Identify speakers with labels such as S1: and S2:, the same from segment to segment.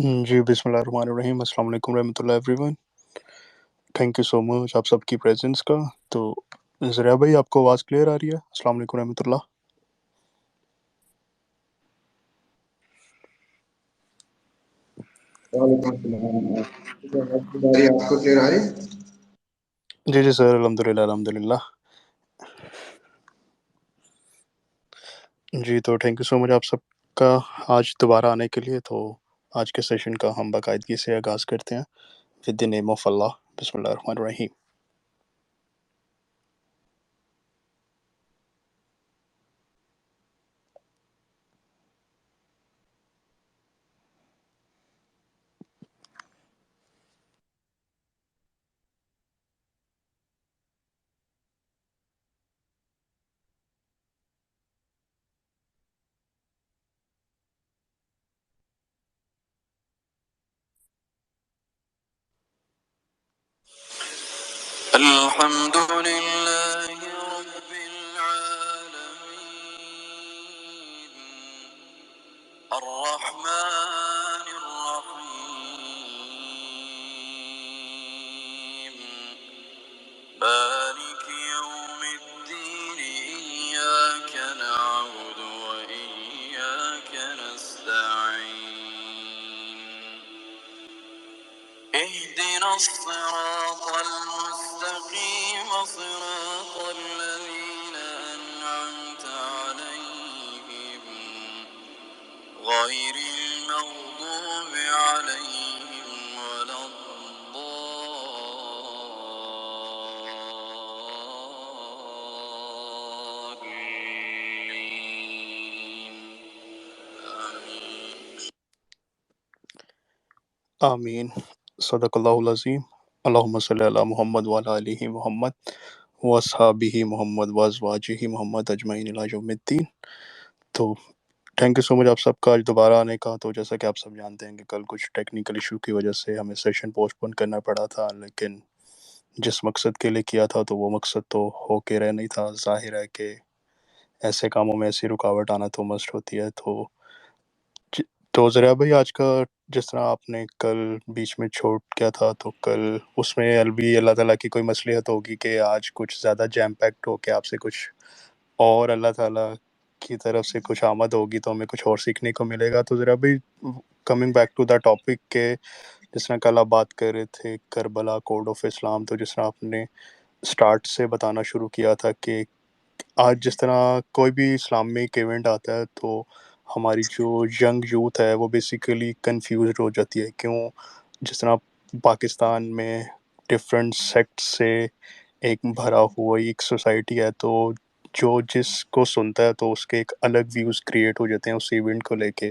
S1: جی بسم اللہ الرحمن الرحیم. السلام علیکم رحمۃ اللہ everyone. Thank you so much آپ سب کی پریزنس کا. تو ذرا بھائی آپ کو آواز کلیئر آ رہی ہے؟ السلام علیکم رحمۃ اللہ.
S2: وعلیکم السلام. آپ کو کلیئر آ رہی ہے؟
S1: جی سر الحمد للہ. جی تو تھینک یو سو مچ آپ سب کا آج دوبارہ آنے کے لیے. تو آج کے سیشن کا ہم باقاعدگی سے آغاز کرتے ہیں ود دی نیم آف اللہ. بسم اللہ الرحمن الرحیم. الحمد للہ رب العالمین الرحمن الرحیم مالک یوم الدین ایاک نعبد و ایاک نستعین اهدنا الصراط المستقيم صراط الذين أنعمت عليهم غير المغضوب عليهم ولا الضالين. آمین. صدق اللہ العظیم. اللہم صلی علی محمد وعلی آلہ محمد واصحابہ محمد وازواجہ محمد اجمعین الی یوم الدین. تو تھینک یو سو مچ آپ سب کا آج دوبارہ آنے کا. تو جیسا کہ آپ سب جانتے ہیں کہ کل کچھ ٹیکنیکل ایشو کی وجہ سے ہمیں سیشن پوسٹ پون کرنا پڑا تھا، لیکن جس مقصد کے لیے کیا تھا تو وہ مقصد تو ہو کے رہ نہیں تھا. ظاہر ہے کہ ایسے کاموں میں ایسی رکاوٹ آنا تو مسٹ ہوتی ہے. تو ذرا بھائی آج کا جس طرح آپ نے کل بیچ میں چھوڑ کیا تھا، تو کل اس میں البی اللہ تعالیٰ کی کوئی مصلحت ہوگی کہ آج کچھ زیادہ جیم پیکٹ ہو کے آپ سے کچھ اور اللہ تعالیٰ کی طرف سے کچھ آمد ہوگی تو ہمیں کچھ اور سیکھنے کو ملے گا. تو ذرا بھائی coming back to the topic کہ جس طرح کل آپ بات کر رہے تھے کربلا کوڈ آف اسلام، تو جس طرح آپ نے سٹارٹ سے بتانا شروع کیا تھا کہ آج جس طرح کوئی بھی اسلامک ایونٹ آتا ہے تو ہماری جو ینگ یوتھ ہے وہ بیسیکلی کنفیوزڈ ہو جاتی ہے. کیوں؟ جس طرح پاکستان میں ڈفرینٹ سیکٹ سے ایک بھرا ہوا ایک سوسائٹی ہے، تو جو جس کو سنتا ہے تو اس کے ایک الگ ویوز کریٹ ہو جاتے ہیں اس ایونٹ کو لے کے.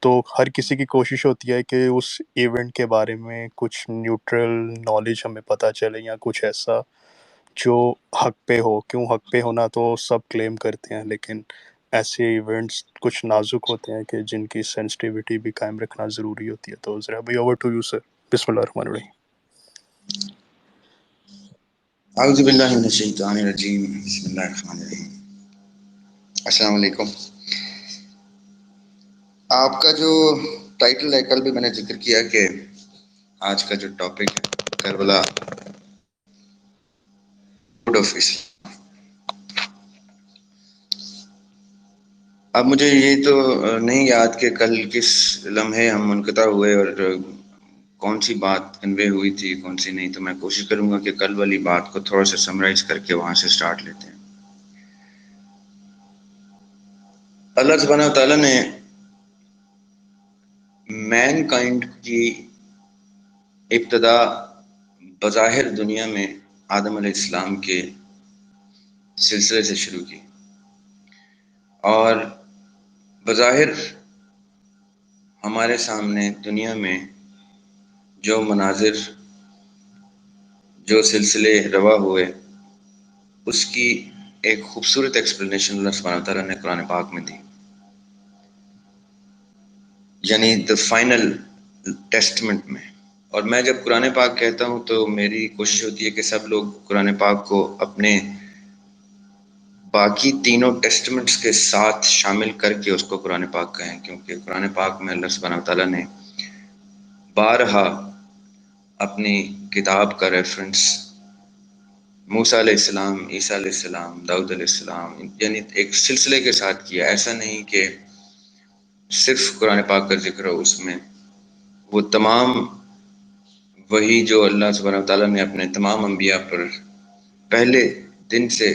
S1: تو ہر کسی کی کوشش ہوتی ہے کہ اس ایونٹ کے بارے میں کچھ نیوٹرل نالج ہمیں پتہ چلے یا کچھ ایسا جو حق پہ ہو. کیوں حق پہ ہونا تو سب کلیم کرتے ہیں، لیکن ایسے ایونٹس کچھ نازک ہوتے ہیں کہ جن کی سینسٹیوٹی بھی قائم رکھنا ضروری ہوتی ہے. تو ذرا بھائی اوور ٹو یو سر. بسم اللہ الرحمن الرحیم.
S2: اعوذ باللہ من الشیطان الرجیم. بسم اللہ الرحمن الرحیم. السلام علیکم. آپ کا جو ٹائٹل ہے کل بھی میں نے ذکر کیا کہ آج کا جو ٹاپک ہے کربلا کوڈ آف اسلام. اب مجھے یہ تو نہیں یاد کہ کل کس لمحے ہم منقطع ہوئے اور کون سی بات کنوے ہوئی تھی کون سی نہیں، تو میں کوشش کروں گا کہ کل والی بات کو تھوڑا سا سمرائز کر کے وہاں سے سٹارٹ لیتے ہیں. اللہ سبحانہ و تعالیٰ نے مین کائنڈ کی ابتدا بظاہر دنیا میں آدم علیہ السلام کے سلسلے سے شروع کی، اور بظاہر ہمارے سامنے دنیا میں جو مناظر جو سلسلے روا ہوئے اس کی ایک خوبصورت ایکسپلینیشن اللہ سبحانہ تعالیٰ نے قرآن پاک میں دی، یعنی دا فائنل ٹیسٹمنٹ میں. اور میں جب قرآن پاک کہتا ہوں تو میری کوشش ہوتی ہے کہ سب لوگ قرآن پاک کو اپنے باقی تینوں ٹیسٹمنٹس کے ساتھ شامل کر کے اس کو قرآن پاک کہیں، کیونکہ قرآن پاک میں اللہ سبحانہ تعالیٰ نے بارہا اپنی کتاب کا ریفرنس موسیٰ علیہ السلام، عیسیٰ علیہ السلام، داؤد علیہ السلام، یعنی ایک سلسلے کے ساتھ کیا. ایسا نہیں کہ صرف قرآن پاک کا ذکر ہو اس میں. وہ تمام وہی جو اللہ سبحانہ وتعالیٰ نے اپنے تمام انبیاء پر پہلے دن سے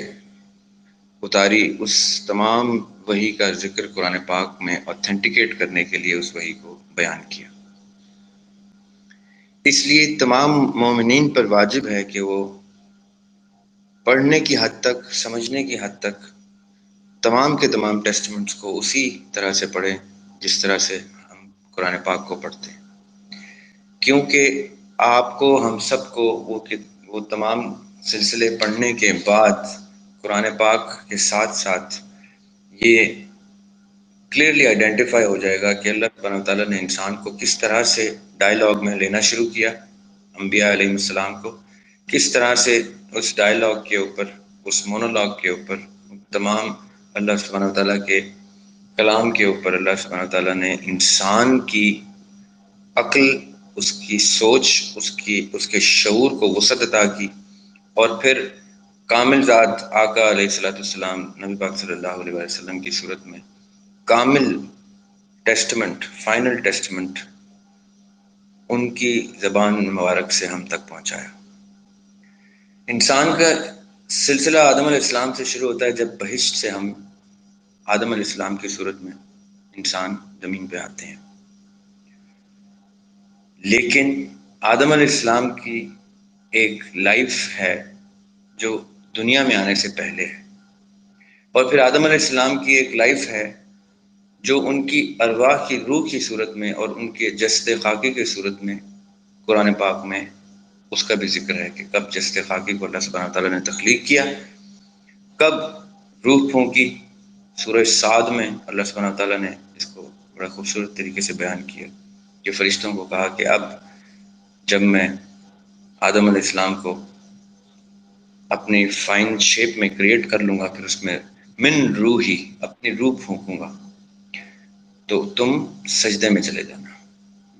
S2: اتاری، اس تمام وحی کا ذکر قرآن پاک میں اوتھینٹیکیٹ کرنے کے لیے اس وحی کو بیان کیا. اس لیے تمام مومنین پر واجب ہے کہ وہ پڑھنے کی حد تک، سمجھنے کی حد تک تمام کے تمام ٹیسٹمنٹس کو اسی طرح سے پڑھیں جس طرح سے ہم قرآن پاک کو پڑھتے ہیں. کیونکہ آپ کو، ہم سب کو وہ تمام سلسلے پڑھنے کے بعد قرآن پاک کے ساتھ ساتھ یہ کلیئرلی آئیڈینٹیفائی ہو جائے گا کہ اللہ سبحانہ وتعالیٰ نے انسان کو کس طرح سے ڈائیلاگ میں لینا شروع کیا، انبیاء علیہ السلام کو کس طرح سے اس ڈائیلاگ کے اوپر، اس مونولاگ کے اوپر، تمام اللہ سبحانہ وتعالیٰ کے کلام کے اوپر اللہ سبحانہ وتعالیٰ نے انسان کی عقل، اس کی سوچ، اس کے شعور کو وسعت عطا کی، اور پھر کامل ذات آقا علیہ السلام نبی پاک صلی اللہ علیہ وسلم کی صورت میں کامل ٹیسٹمنٹ، فائنل ٹیسٹمنٹ ان کی زبان مبارک سے ہم تک پہنچایا. انسان کا سلسلہ آدم علیہ السلام سے شروع ہوتا ہے، جب بہشت سے ہم آدم علیہ السلام کی صورت میں انسان زمین پہ آتے ہیں. لیکن آدم علیہ السلام کی ایک لائف ہے جو دنیا میں آنے سے پہلے ہے، اور پھر آدم علیہ السلام کی ایک لائف ہے جو ان کی ارواح کی روح کی صورت میں اور ان کے جسد خاکی کی صورت میں قرآن پاک میں اس کا بھی ذکر ہے کہ کب جسد خاکی کو اللہ سبحانہ تعالیٰ نے تخلیق کیا، کب روح پھونکی. سورہ صاد میں اللہ سبحانہ تعالیٰ نے اس کو بڑا خوبصورت طریقے سے بیان کیا کہ فرشتوں کو کہا کہ اب جب میں آدم علیہ السلام کو اپنی فائن شیپ میں کریٹ کر لوں گا، پھر اس میں من روحی، اپنی روح پھونکوں گا، تو تم سجدے میں چلے جانا.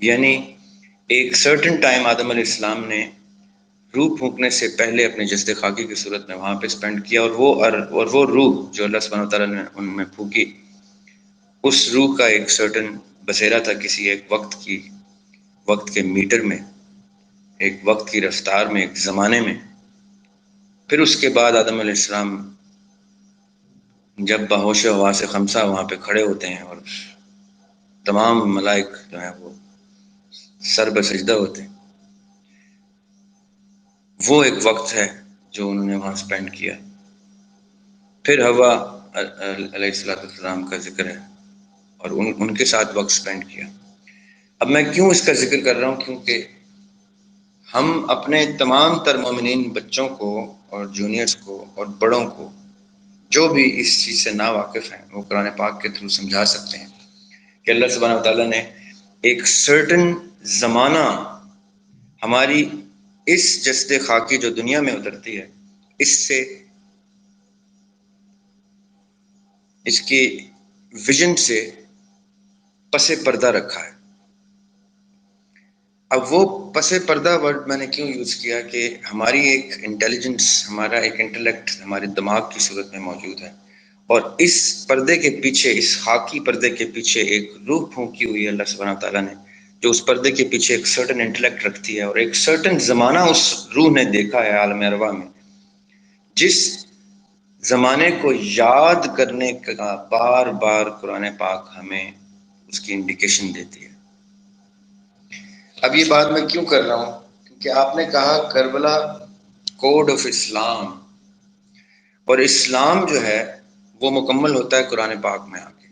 S2: یعنی ایک سرٹن ٹائم آدم علیہ السلام نے روح پھونکنے سے پہلے اپنے جسد خاکی کی صورت میں وہاں پہ سپینڈ کیا، اور وہ روح جو اللہ سبحانہ تعالیٰ نے ان میں پھونکی، اس روح کا ایک سرٹن بسیرا تھا کسی ایک وقت کے میٹر میں، ایک وقت کی رفتار میں، ایک زمانے میں. پھر اس کے بعد آدم علیہ السلام جب بہوش حواس خمسہ وہاں پہ کھڑے ہوتے ہیں اور تمام ملائک جو ہیں وہ سر بسجدہ ہوتے ہیں، وہ ایک وقت ہے جو انہوں نے وہاں سپینڈ کیا. پھر حوا علیہ السلام کا ذکر ہے اور ان کے ساتھ وقت سپینڈ کیا. اب میں کیوں اس کا ذکر کر رہا ہوں؟ کیونکہ ہم اپنے تمام تر مومنین بچوں کو اور جونیئرز کو اور بڑوں کو جو بھی اس چیز سے نا واقف ہیں وہ قرآن پاک کے تھرو سمجھا سکتے ہیں کہ اللہ سبحانہ وتعالیٰ نے ایک سرٹن زمانہ ہماری اس جسد خاکی جو دنیا میں اترتی ہے، اس کی ویژن سے پس پردہ رکھا ہے. اب وہ پس پردہ ورڈ میں نے کیوں یوز کیا کہ ہماری ایک انٹیلیجنس، ہمارا ایک انٹلیکٹ ہمارے دماغ کی صورت میں موجود ہے، اور اس پردے کے پیچھے، اس خاکی پردے کے پیچھے ایک روح پھونکی ہوئی ہے اللہ سبحانہ تعالیٰ نے، جو اس پردے کے پیچھے ایک سرٹن انٹلیکٹ رکھتی ہے، اور ایک سرٹن زمانہ اس روح نے دیکھا ہے عالم ارواح میں، جس زمانے کو یاد کرنے کا بار بار قرآن پاک ہمیں اس کی انڈیکیشن دیتی ہے. اب یہ بات میں کیوں کر رہا ہوں؟ کیونکہ آپ نے کہا کربلا کوڈ آف اسلام، اور اسلام جو ہے وہ مکمل ہوتا ہے قرآن پاک میں آ کے،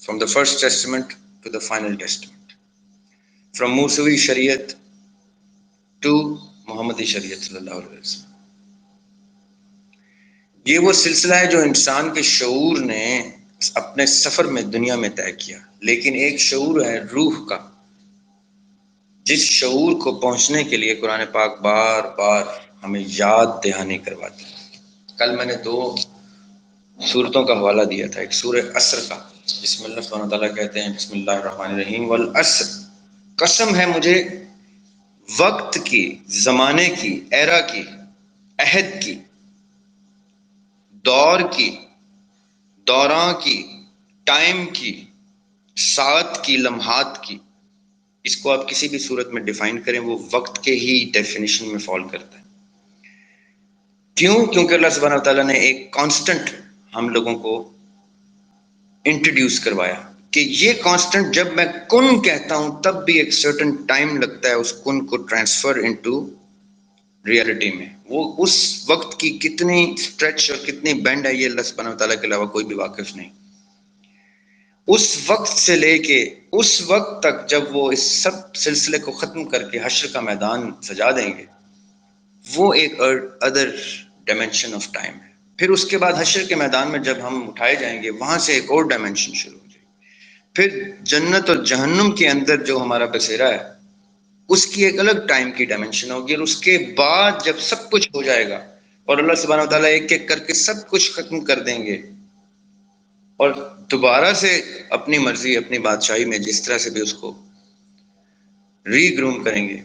S2: from the first testament to the final testament, from موسوی شریعت ٹو محمدی شریعت صلی اللہ علیہ وسلم. یہ وہ سلسلہ ہے جو انسان کے شعور نے اپنے سفر میں دنیا میں طے کیا. لیکن ایک شعور ہے روح کا، جس شعور کو پہنچنے کے لیے قرآن پاک بار بار ہمیں یاد دہانی کرواتا ہے. کل میں نے 2 سورتوں کا حوالہ دیا تھا، ایک سورہ عصر کا جس میں اللہ سبحانہ تعالیٰ کہتے ہیں بسم اللہ الرحمن الرحیم والعصر قسم ہے مجھے وقت کی، زمانے کی، ایرا کی، عہد کی، دور کی، دوراں کی، ٹائم کی، ساتھ کی، لمحات کی. اس کو آپ کسی بھی صورت میں ڈیفائن کریں وہ وقت کے ہی ڈیفینیشن میں فال کرتا ہے. کیوں؟ کیونکہ اللہ سبحانہ و تعالیٰ نے ایک کانسٹنٹ ہم لوگوں کو انٹروڈیوس کروایا کہ یہ کانسٹنٹ جب میں کن کہتا ہوں تب بھی ایک سرٹن ٹائم لگتا ہے اس کن کو ٹرانسفر انٹو ریالٹی میں. وہ اس وقت کی کتنی اسٹریچ اور کتنی بینڈ ہے یہ اللہ سبحانہ و تعالیٰ کے علاوہ کوئی بھی واقف نہیں. اس وقت سے لے کے اس وقت تک جب وہ اس سب سلسلے کو ختم کر کے حشر کا میدان سجا دیں گے، وہ ایک ادر ڈائمینشن آف ٹائم ہے. پھر اس کے بعد حشر کے میدان میں جب ہم اٹھائے جائیں گے وہاں سے ایک اور ڈائمینشن شروع ہو جائے گی. پھر جنت اور جہنم کے اندر جو ہمارا بسیرا ہے اس کی ایک الگ ٹائم کی ڈائمینشن ہوگی. اور اس کے بعد جب سب کچھ ہو جائے گا اور اللہ سبحانہ و تعالیٰ ایک ایک کر کے سب کچھ ختم کر دیں گے اور دوبارہ سے اپنی مرضی اپنی بادشاہی میں جس طرح سے بھی اس کو ری گروم کریں گے،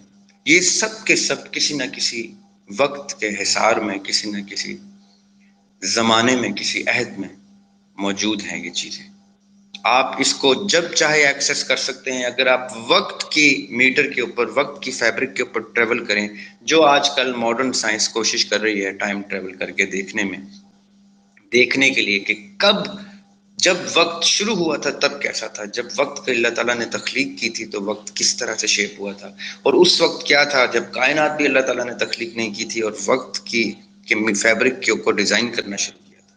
S2: یہ سب کے سب کسی نہ کسی وقت کے حصار میں، کسی نہ کسی زمانے میں، کسی عہد میں موجود ہیں یہ چیزیں. آپ اس کو جب چاہے ایکسس کر سکتے ہیں. اگر آپ وقت کی میٹر کے اوپر، وقت کی فیبرک کے اوپر ٹریول کریں، جو آج کل ماڈرن سائنس کوشش کر رہی ہے ٹائم ٹریول کر کے دیکھنے کے لیے کہ کب، جب وقت شروع ہوا تھا تب کیسا تھا، جب وقت کو اللہ تعالیٰ نے تخلیق کی تھی تو وقت کس طرح سے شیپ ہوا تھا، اور اس وقت کیا تھا جب کائنات بھی اللہ تعالیٰ نے تخلیق نہیں کی تھی اور وقت کی فیبرک کے اوپر ڈیزائن کرنا شروع کیا تھا.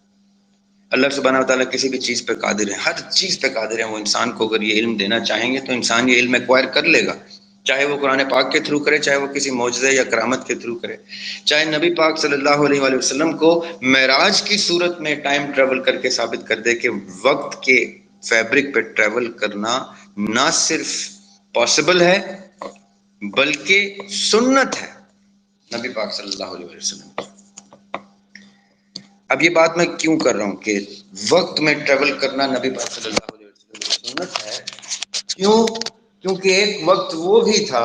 S2: اللہ سبحانہ و تعالیٰ کسی بھی چیز پہ قادر ہے، ہر چیز پہ قادر ہے. وہ انسان کو اگر یہ علم دینا چاہیں گے تو انسان یہ علم ایکوائر کر لے گا، چاہے وہ قرآن پاک کے تھرو کرے، چاہے وہ کسی معجزے یا کرامت کے تھرو کرے، چاہے نبی پاک صلی اللہ علیہ وآلہ وسلم کو معراج کی صورت میں ٹائم ٹریول کر کے ثابت کر دے کہ وقت کے فیبرک پہ ٹریول کرنا نہ صرف پاسبل ہے بلکہ سنت ہے نبی پاک صلی اللہ علیہ وسلم. اب یہ بات میں کیوں کر رہا ہوں کہ وقت میں ٹریول کرنا نبی پاک صلی اللہ علیہ وسلم کی سنت ہے؟ کیوں؟ کیونکہ ایک وقت وہ بھی تھا،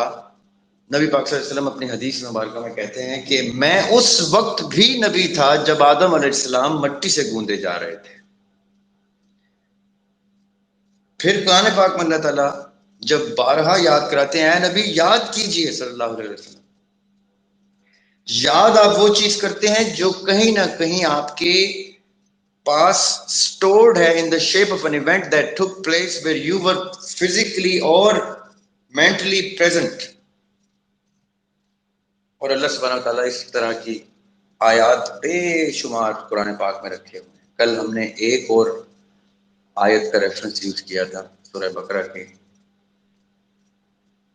S2: نبی پاک صلی اللہ علیہ وسلم اپنی حدیث مبارکہ میں کہتے ہیں کہ میں اس وقت بھی نبی تھا جب آدم علیہ السلام مٹی سے گوندے جا رہے تھے. پھر قرآن پاک میں اللہ تعالیٰ جب بارہا یاد کراتے ہیں، اے نبی یاد کیجئے صلی اللہ علیہ وسلم، یاد آپ وہ چیز کرتے ہیں جو کہیں نہ کہیں آپ کے پاس stored ہے in the shape of an event that took place where you were physically or mentally present. اور اللہ سبحانہ وتعالیٰ اس طرح کی آیات بے شمار قرآن پاک میں رکھے ہوئے ہیں. کل ہم نے ایک اور آیت کا ریفرنس یوز کیا تھا سورہ بقرہ کے،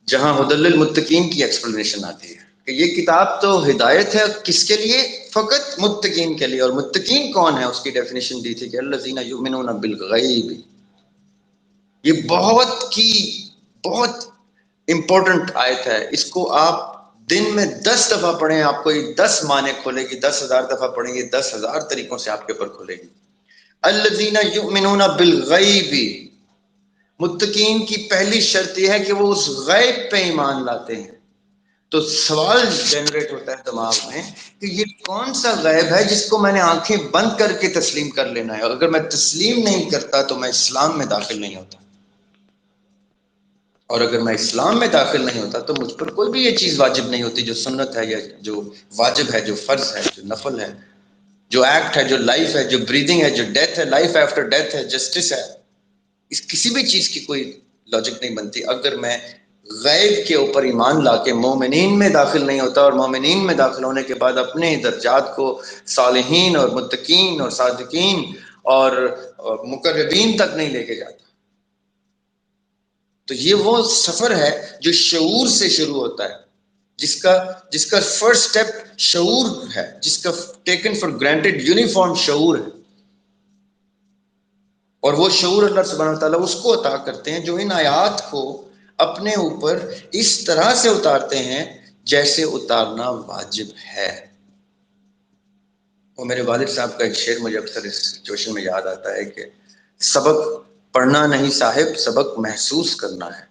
S2: جہاں ہدی للمتقین کی ایکسپلینیشن آتی ہے کہ یہ کتاب تو ہدایت ہے کس کے لیے؟ فقط متقین کے لیے. اور متقین کون ہے اس کی ڈیفینیشن دی تھی کہ الذین یؤمنون بالغیب. یہ بہت امپورٹنٹ آیت ہے. اس کو آپ دن میں 10 دفعہ پڑھیں، آپ کو یہ 10 معنی کھولے گی. 10,000 دفعہ پڑھیں گے 10,000 طریقوں سے آپ کے اوپر کھولے گی. الذین یؤمنون بالغیب، متقین کی پہلی شرط یہ ہے کہ وہ اس غیب پہ ایمان لاتے ہیں. تو سوال جنریٹ ہوتا ہے دماغ میں کہ یہ کون سا غیب ہے جس کو میں نے آنکھیں بند کر کے تسلیم کر لینا ہے؟ اور اگر میں تسلیم نہیں کرتا تو میں اسلام میں داخل نہیں ہوتا، اور اگر میں اسلام میں داخل نہیں ہوتا تو مجھ پر کوئی بھی یہ چیز واجب نہیں ہوتی جو سنت ہے، یا جو واجب ہے، جو فرض ہے، جو نفل ہے، جو ایکٹ ہے، جو لائف ہے، جو بریدنگ ہے، جو ڈیتھ ہے، لائف آفٹر ڈیتھ ہے، جسٹس ہے. اس کسی بھی چیز کی کوئی لاجک نہیں بنتی اگر میں غیب کے اوپر ایمان لا کے مومنین میں داخل نہیں ہوتا، اور مومنین میں داخل ہونے کے بعد اپنے درجات کو صالحین اور متقین اور صادقین اور مقربین تک نہیں لے کے جاتا. تو یہ وہ سفر ہے جو شعور سے شروع ہوتا ہے، جس کا فرسٹ سٹیپ شعور ہے، جس کا ٹیکن فار گرانٹیڈ یونیفارم شعور ہے. اور وہ شعور اللہ سبحانہ وتعالیٰ اس کو عطا کرتے ہیں جو ان آیات کو اپنے اوپر اس طرح سے اتارتے ہیں جیسے اتارنا واجب ہے. وہ میرے والد صاحب کا ایک شعر مجھے اکثر اس سچویشن میں یاد آتا ہے کہ سبق پڑھنا نہیں صاحب، سبق محسوس کرنا ہے.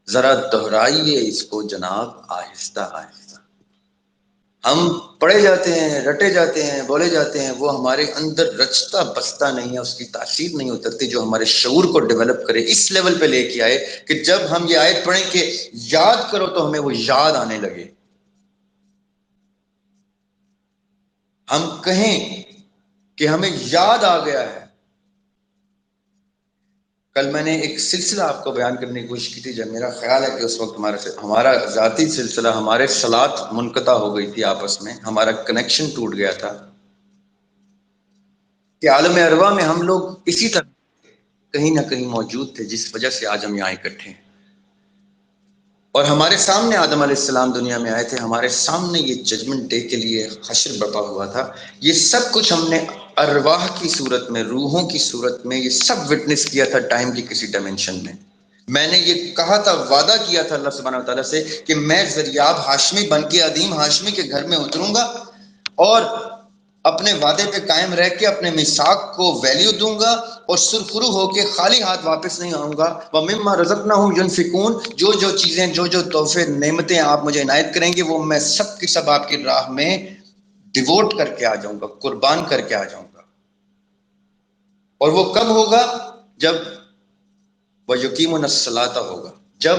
S2: ذرا دہرائیے اس کو جناب آہستہ آہستہ. ہم پڑھے جاتے ہیں، رٹے جاتے ہیں، بولے جاتے ہیں، وہ ہمارے اندر رچتا بستا نہیں ہے، اس کی تاثیر نہیں اترتی جو ہمارے شعور کو ڈیولپ کرے، اس لیول پہ لے کے آئے کہ جب ہم یہ آیت پڑھیں کہ یاد کرو تو ہمیں وہ یاد آنے لگے. ہم کہیں کہ ہمیں یاد آ گیا ہے. کل میں نے ایک سلسلہ آپ کو بیان کرنے کی کوشش کی تھی، جب میرا خیال ہے کہ اس وقت ہمارا ذاتی سلسلہ، ہمارے صلات منقطع ہو گئی تھی آپس میں، ہمارا کنیکشن ٹوٹ گیا تھا کہ عالم ارواح میں ہم لوگ اسی طرح کہیں نہ کہیں موجود تھے، جس وجہ سے آج ہم یہاں اکٹھے ہیں. اور ہمارے سامنے آدم علیہ السلام دنیا میں آئے تھے، ہمارے سامنے یہ ججمنٹ ڈے کے لیے حشر برپا ہوا تھا. یہ سب کچھ ہم نے ارواح کی صورت میں، روحوں کی صورت میں، یہ سب وٹنس کیا تھا ٹائم کی کسی ڈائمنشن میں. میں نے یہ کہا تھا، وعدہ کیا تھا اللہ سبحانہ وتعالیٰ سے کہ میں ذریعاب ہاشمی بن کے عدیم ہاشمی کے گھر میں اتروں گا اور اپنے وعدے پہ قائم رہ کے اپنے میثاق کو ویلیو دوں گا اور سرخرو ہو کے خالی ہاتھ واپس نہیں آؤں گا. وَمِمَّا رَزَقْنَاهُمْ يُنْفِقُونَ. جو چیزیں، جو تحفے نعمتیں آپ مجھے عنایت کریں گے، وہ میں سب کی سب آپ کی راہ میں ڈیووٹ کر کے آ جاؤں گا، قربان کر کے آ جاؤں گا. اور وہ کب ہوگا؟ جب وَيُقِيمُونَ الصَّلَاةَ ہوگا، جب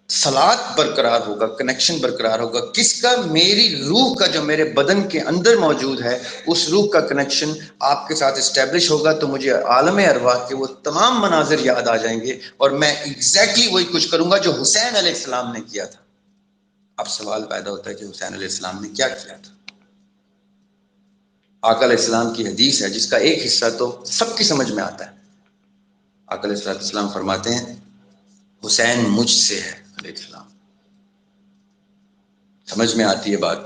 S2: صلات برقرار ہوگا، کنیکشن برقرار ہوگا. کس کا؟ میری روح کا، جو میرے بدن کے اندر موجود ہے، اس روح کا کنیکشن آپ کے ساتھ اسٹیبلش ہوگا تو مجھے عالم ارواح کے وہ تمام مناظر یاد آ جائیں گے اور میں ایگزیکٹلی وہی کچھ کروں گا جو حسین علیہ السلام نے کیا تھا. اب سوال پیدا ہوتا ہے کہ حسین علیہ السلام نے کیا کیا تھا؟ آقا علیہ السلام کی حدیث ہے جس کا ایک حصہ تو سب کی سمجھ میں آتا ہے. آقا علیہ السلام فرماتے ہیں حسین مجھ سے ہے علیہ السلام. سمجھ میں آتی ہے بات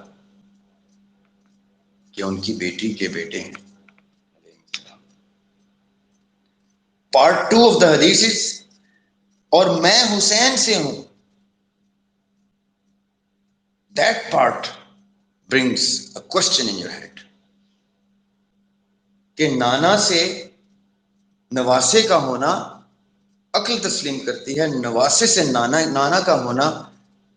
S2: کہ ان کی بیٹی کے بیٹے ہیں. پارٹ 2 آف دا حدیث اور میں حسین سے ہوں. That part brings a question in your head کہ نانا سے نواسے کا ہونا عقل تسلیم کرتی ہے، نواسے سے نانا کا ہونا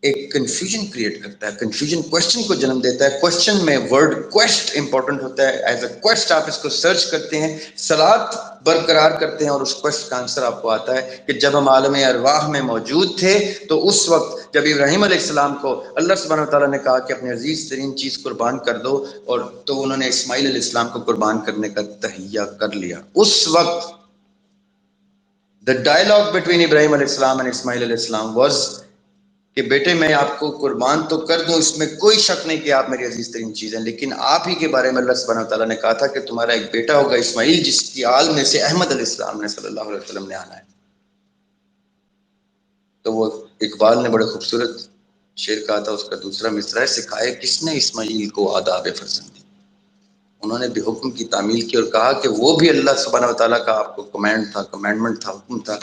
S2: ایک کنفیوژن کریٹ کرتا ہے، کنفیوژن کوشچن کو جنم دیتا ہے. کوشچن میں ورڈ کویسٹ امپورٹنٹ ہوتا ہے. ایز اے کویسٹ آپ اس کو سرچ کرتے ہیں، صلات برقرار کرتے ہیں اور اس کویسٹ کا آنسر آپ کو آتا ہے کہ جب ہم عالم ارواح میں موجود تھے تو اس وقت جب ابراہیم علیہ السلام کو اللہ سبحانہ وتعالیٰ نے کہا کہ اپنے عزیز ترین چیز قربان کر دو، اور تو انہوں نے اسماعیل علیہ السلام کو قربان کرنے کا تہیہ کر لیا. اس وقت the dialogue between ابراہیم علیہ السلام and اسماعیل علیہ السلام was کہ بیٹے میں آپ کو قربان تو کر دوں، اس میں کوئی شک نہیں کہ آپ میری عزیز ترین چیز ہیں، لیکن آپ ہی کے بارے میں اللہ سبحانہ وتعالیٰ نے کہا تھا کہ تمہارا ایک بیٹا ہوگا اسماعیل، جس کی آل میں سے احمد علیہ السلام نے صلی اللہ علیہ وسلم نے آنا ہے. تو وہ اقبال نے بڑے خوبصورت شعر کہا تھا، اس کا دوسرا مصرع ہے سکھائے کس نے اسماعیل کو آداب فرزندی. انہوں نے بھی حکم کی تعمیل کی اور کہا کہ وہ بھی اللہ سبحانہ وتعالیٰ کا آپ کو کمانڈ تھا، کمانڈمنٹ تھا، حکم تھا.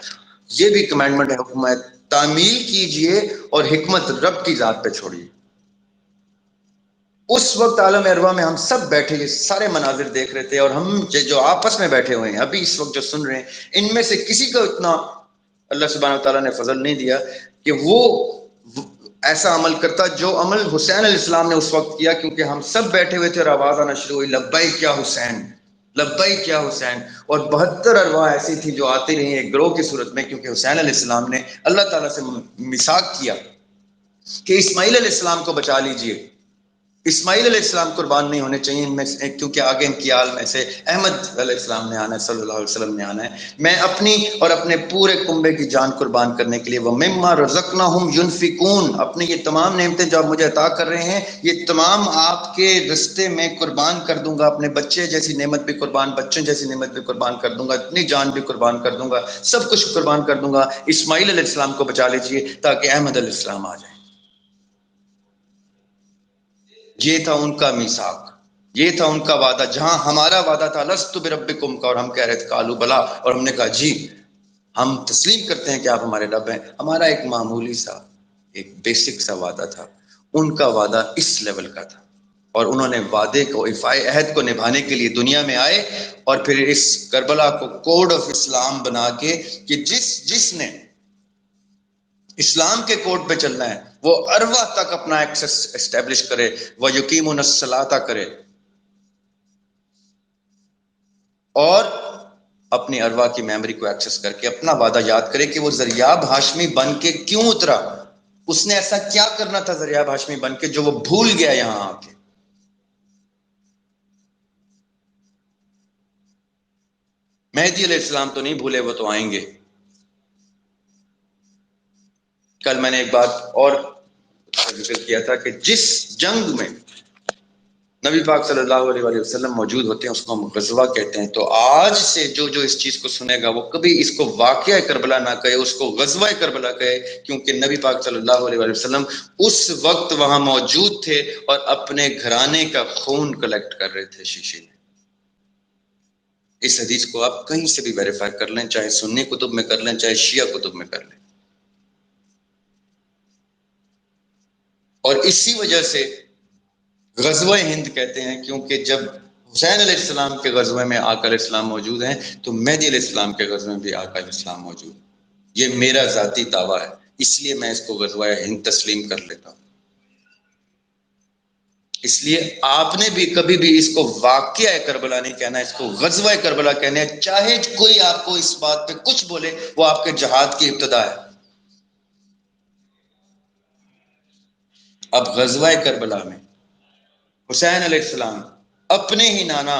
S2: یہ بھی کمانڈمنٹ ہے، حکم ہے، تعمیل کیجئے اور حکمت رب کی ذات پہ چھوڑیے. اس وقت عالم ارواح میں ہم سب بیٹھے یہ سارے مناظر دیکھ رہے تھے، اور ہم جو آپس میں بیٹھے ہوئے ہیں ابھی اس وقت جو سن رہے ہیں، ان میں سے کسی کو اتنا اللہ سبحانہ وتعالیٰ نے فضل نہیں دیا کہ وہ ایسا عمل کرتا جو عمل حسین علیہ السلام نے اس وقت کیا، کیونکہ ہم سب بیٹھے ہوئے تھے اور آواز آنا شروع ہوئی لبیک یا حسین، لبیک یا حسین. اور 72 ارواح ایسی تھی جو آتی رہی ایک گروہ کی صورت میں، کیونکہ حسین علیہ السلام نے اللہ تعالیٰ سے میثاق کیا کہ اسماعیل علیہ السلام کو بچا لیجئے، اسماعیل علیہ السلام قربان نہیں ہونے چاہیے ان میں سے، کیونکہ آگے ان کی آل میں سے احمد علیہ السلام نے آنا ہے، صلی اللہ علیہ وسلم نے آنا ہے. میں اپنی اور اپنے پورے کنبے کی جان قربان کرنے کے لیے وَمِمَّا رَزَقْنَاهُمْ يُنْفِقُونَ، اپنی یہ تمام نعمتیں جو آپ مجھے عطا کر رہے ہیں یہ تمام آپ کے رستے میں قربان کر دوں گا. اپنے بچے جیسی نعمت بھی قربان، بچوں جیسی نعمت بھی قربان کر دوں گا، اپنی جان بھی قربان کر دوں گا، سب کچھ قربان کر دوں گا. اسماعیل علیہ السلام کو بچا لیجئے تاکہ احمد علیہ السلام آ جائیں. یہ تھا ان کا میثاق، یہ تھا ان کا وعدہ. جہاں ہمارا وعدہ تھا لست بربکم کا، اور ہم کہہ رہے تھے قالوا بلا، اور ہم نے کہا جی ہم تسلیم کرتے ہیں کہ آپ ہمارے رب ہیں. ہمارا ایک معمولی سا ایک بیسک سا وعدہ تھا، ان کا وعدہ اس لیول کا تھا، اور انہوں نے وعدے کو، ایفائے عہد کو نبھانے کے لیے دنیا میں آئے، اور پھر اس کربلا کو کوڈ آف اسلام بنا کے کہ جس نے اسلام کے کوڈ پہ چلنا ہے، وہ ارواح تک اپنا ایکسس اسٹیبلش کرے، وہ یقیمون الصلاۃ کرے، اور اپنی ارواح کی میموری کو ایکسس کر کے اپنا وعدہ یاد کرے کہ وہ ذریاب ہاشمی بن کے کیوں اترا، اس نے ایسا کیا کرنا تھا ذریاب ہاشمی بن کے جو وہ بھول گیا یہاں آ کے۔ مہدی علیہ السلام تو نہیں بھولے، وہ تو آئیں گے۔ کل میں نے ایک بات اور ذکر کیا تھا کہ جس جنگ میں نبی پاک صلی اللہ علیہ وآلہ وسلم موجود ہوتے ہیں اس کو ہم غزوہ کہتے ہیں۔ تو آج سے جو اس چیز کو سنے گا وہ کبھی اس کو واقعہ کربلا نہ کہے، اس کو غزوہ کربلا کہے، کیونکہ نبی پاک صلی اللہ علیہ وآلہ وسلم اس وقت وہاں موجود تھے اور اپنے گھرانے کا خون کلیکٹ کر رہے تھے شیشے میں۔ اس حدیث کو آپ کہیں سے بھی ویریفائی کر لیں، چاہے سنی کتب میں کر لیں، چاہے شیعہ کتب میں کر لیں۔ اور اسی وجہ سے غزوہ ہند کہتے ہیں، کیونکہ جب حسین علیہ السلام کے غزوے میں آقا علیہ السلام موجود ہیں تو مہدی علیہ السلام کے غزوے میں بھی آقا علیہ السلام موجود ہیں۔ یہ میرا ذاتی دعویٰ ہے، اس لیے میں اس کو غزوہ ہند تسلیم کر لیتا ہوں۔ اس لیے آپ نے بھی کبھی بھی اس کو واقعہ کربلا نہیں کہنا، اس کو غزوہ کربلا کہنا ہے، چاہے کوئی آپ کو اس بات پہ کچھ بولے، وہ آپ کے جہاد کی ابتدا ہے۔ اب غزوہ کربلا میں حسین علیہ السلام اپنے ہی نانا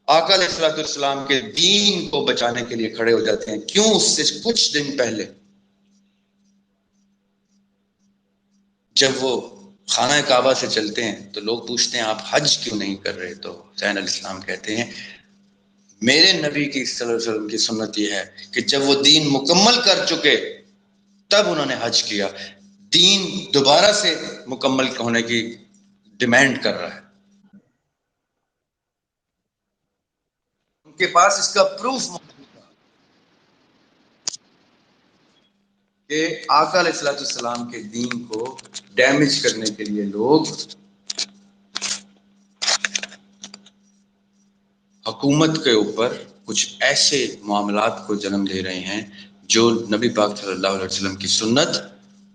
S2: آقا علیہ السلام کے دین کو بچانے کے لیے کھڑے ہو جاتے ہیں۔ کیوں؟ اس سے کچھ دن پہلے جب وہ خانہ کعبہ سے چلتے ہیں تو لوگ پوچھتے ہیں آپ حج کیوں نہیں کر رہے؟ تو حسین علیہ السلام کہتے ہیں میرے نبی کی صلی اللہ علیہ وسلم کی سنت یہ ہے کہ جب وہ دین مکمل کر چکے تب انہوں نے حج کیا۔ دین دوبارہ سے مکمل ہونے کی ڈیمانڈ کر رہا ہے۔ ان کے پاس اس کا پروف کہ آقا علیہ السلام کے دین کو ڈیمیج کرنے کے لیے لوگ حکومت کے اوپر کچھ ایسے معاملات کو جنم دے رہے ہیں جو نبی پاک صلی اللہ علیہ وسلم کی سنت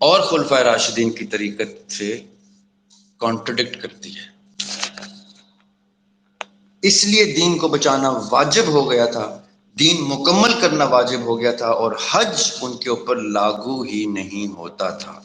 S2: اور خلفائے راشدین کی طریقت سے کانٹرڈکٹ کرتی ہے۔ اس لیے دین کو بچانا واجب ہو گیا تھا، دین مکمل کرنا واجب ہو گیا تھا، اور حج ان کے اوپر لاگو ہی نہیں ہوتا تھا۔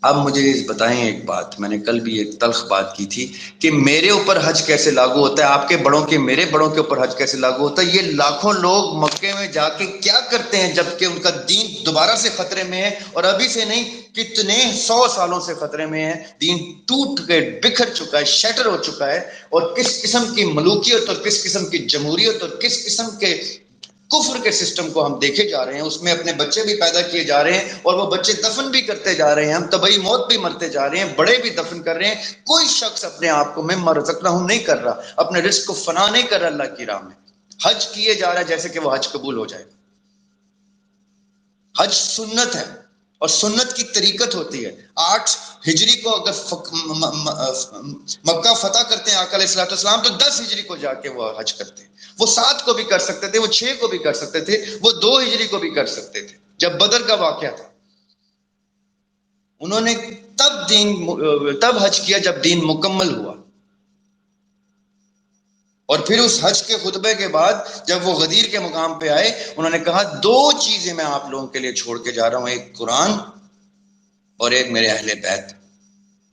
S2: اب مجھے بتائیں ایک بات، میں نے کل بھی ایک تلخ بات کی تھی کہ میرے اوپر حج کیسے لاگو ہوتا ہے، آپ کے بڑوں کے میرے بڑوں کے اوپر حج کیسے لاگو ہوتا ہے؟ یہ لاکھوں لوگ مکے میں جا کے کیا کرتے ہیں جبکہ ان کا دین دوبارہ سے خطرے میں ہے، اور ابھی سے نہیں کتنے 100 سالوں سے خطرے میں ہے۔ دین ٹوٹ کے بکھر چکا ہے، شیٹر ہو چکا ہے، اور کس قسم کی ملوکیت اور کس قسم کی جمہوریت اور کس قسم کے کفر کے سسٹم کو ہم دیکھے جا رہے ہیں، اس میں اپنے بچے بھی پیدا کیے جا رہے ہیں اور وہ بچے دفن بھی کرتے جا رہے ہیں، ہم طبعی موت بھی مرتے جا رہے ہیں، بڑے بھی دفن کر رہے ہیں۔ کوئی شخص اپنے آپ کو میں رزقنا ہوں نہیں کر رہا، اپنے رزق کو فنا نہیں کر رہا اللہ کی راہ میں۔ حج کیے جا رہا ہے جیسے کہ وہ حج قبول ہو جائے۔ حج سنت ہے اور سنت کی طریقت ہوتی ہے۔ 8 ہجری کو اگر مکہ فتح کرتے ہیں آقا علیہ السلام تو 10 ہجری کو جا کے وہ حج کرتے ہیں۔ وہ 7 کو بھی کر سکتے تھے، وہ 6 کو بھی کر سکتے تھے، وہ 2 ہجری کو بھی کر سکتے تھے جب بدر کا واقعہ تھا۔ انہوں نے تب حج کیا جب دین مکمل ہوا، اور پھر اس حج کے خطبے کے بعد جب وہ غدیر کے مقام پہ آئے انہوں نے کہا 2 چیزیں میں آپ لوگوں کے لیے چھوڑ کے جا رہا ہوں، ایک قرآن اور ایک میرے اہل بیت۔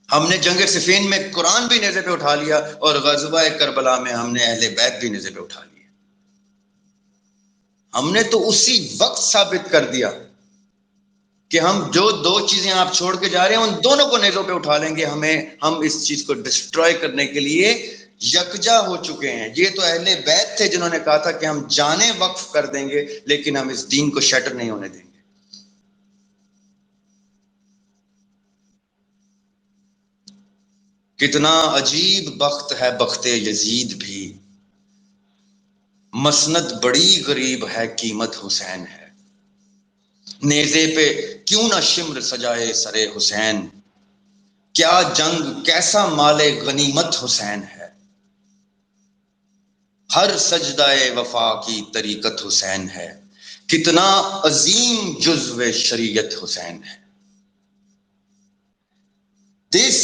S2: ہم نے جنگ صفین میں قرآن بھی نیزے پہ اٹھا لیا اور غزوہ کربلا میں ہم نے اہل بیت بھی نیزے پہ اٹھا لیا۔ ہم نے تو اسی وقت ثابت کر دیا کہ ہم جو 2 چیزیں آپ چھوڑ کے جا رہے ہیں ان دونوں کو نیزوں پہ اٹھا لیں گے۔ ہم اس چیز کو ڈسٹروائے کرنے کے لیے یکجا ہو چکے ہیں۔ یہ تو اہل بیت تھے جنہوں نے کہا تھا کہ ہم جانیں وقف کر دیں گے لیکن ہم اس دین کو شیٹر نہیں ہونے دیں گے۔ کتنا عجیب بخت ہے بخت یزید بھی، مسند بڑی غریب ہے قیمت حسین ہے۔ نیزے پہ کیوں نہ شمر سجائے سر حسین، کیا جنگ کیسا مال غنیمت حسین ہے۔ ہر سجدہ وفا کی طریقت حسین ہے، کتنا عظیم جزو شریعت حسین ہے. This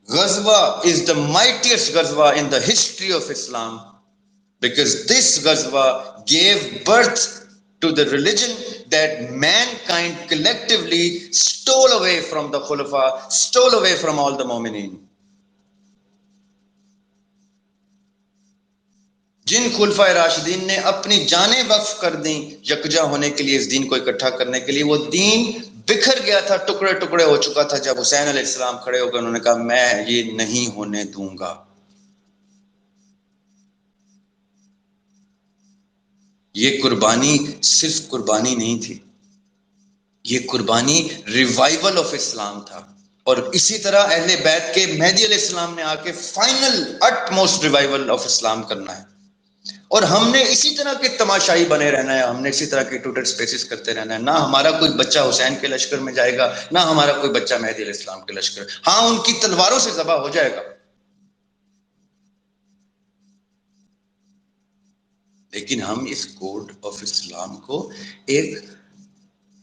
S2: ghazwa is the mightiest ghazwa in the history of Islam, because this ghazwa gave birth to the religion that mankind collectively stole away from the Khulafa, stole away from all the Mu'mineen. جن خلفائے راشدین نے اپنی جانیں وقف کر دیں یکجا ہونے کے لیے، اس دین کو اکٹھا کرنے کے لیے، وہ دین بکھر گیا تھا، ٹکڑے ٹکڑے ہو چکا تھا. جب حسین علیہ السلام کھڑے ہو گئے، انہوں نے کہا میں یہ نہیں ہونے دوں گا. یہ قربانی صرف قربانی نہیں تھی، یہ قربانی ریوائول آف اسلام تھا. اور اسی طرح اہل بیت کے مہدی علیہ السلام نے آ کے final utmost revival of Islam کرنا ہے. اور ہم نے اسی طرح کے تماشائی بنے رہنا ہے، ہم نے اسی طرح کے ٹویٹر سپیسز کرتے رہنا ہے. نہ ہمارا کوئی بچہ حسین کے لشکر میں جائے گا، نہ ہمارا کوئی بچہ مہدی علیہ السلام کے لشکر. ہاں ان کی تلواروں سے ذبح ہو جائے گا، لیکن ہم اس کوڈ آف اسلام کو ایک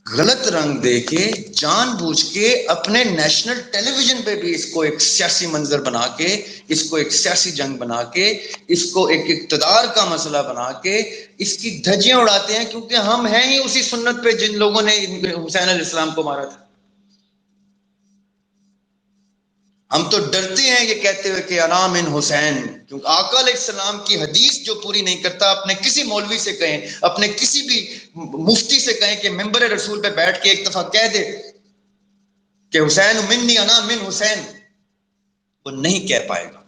S2: غلط رنگ دے کے، جان بوجھ کے اپنے نیشنل ٹیلی ویژن پہ بھی اس کو ایک سیاسی منظر بنا کے، اس کو ایک سیاسی جنگ بنا کے، اس کو ایک اقتدار کا مسئلہ بنا کے اس کی دھجیاں اڑاتے ہیں، کیونکہ ہم ہیں ہی اسی سنت پہ جن لوگوں نے حسین علیہ السلام کو مارا تھا. ہم تو ڈرتے ہیں یہ کہتے ہوئے کہ انا من حسین، کیونکہ آقا علیہ السلام کی حدیث جو پوری نہیں کرتا، اپنے کسی مولوی سے کہیں، اپنے کسی بھی مفتی سے کہیں کہ ممبر رسول پہ بیٹھ کے ایک دفعہ کہہ دے کہ حسین منی انا من حسین، وہ نہیں کہہ پائے گا.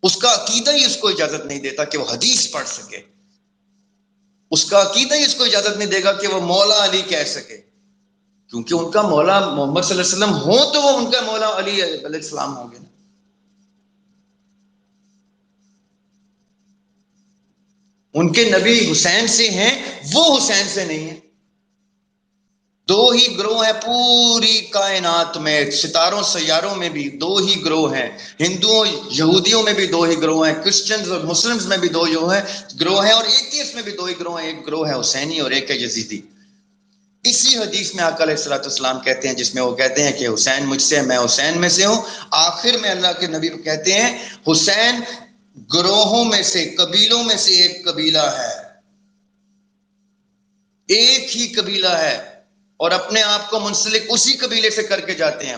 S2: اس کا عقیدہ ہی اس کو اجازت نہیں دیتا کہ وہ حدیث پڑھ سکے، اس کا عقیدہ ہی اس کو اجازت نہیں دے گا کہ وہ مولا علی کہہ سکے، کیونکہ ان کا مولا محمد صلی اللہ علیہ وسلم ہوں تو وہ ان کا مولا علی علیہ السلام ہوں گے. ان کے نبی حسین سے ہیں، وہ حسین سے نہیں ہیں. دو ہی گروہ ہیں پوری کائنات میں، ستاروں سیاروں میں بھی دو ہی گروہ ہیں، ہندوؤں یہودیوں میں بھی دو ہی گروہ ہیں، کرسچنز اور مسلمز میں بھی دو گروہ ہیں، اور ایتھیسٹ میں بھی دو ہی گروہ ہیں. ایک گروہ ہے حسینی اور ایک ہے یزیدی. اسی حدیث میں آقا علیہ الصلوۃ والسلام کہتے ہیں، جس میں وہ کہتے ہیں کہ حسین مجھ سے، میں حسین میں سے ہوں. آخر میں اللہ کے نبی کہتے ہیں حسین گروہوں میں سے، قبیلوں میں سے ایک قبیلہ ہے، ایک ہی قبیلہ ہے، اور اپنے آپ کو منسلک اسی قبیلے سے کر کے جاتے ہیں.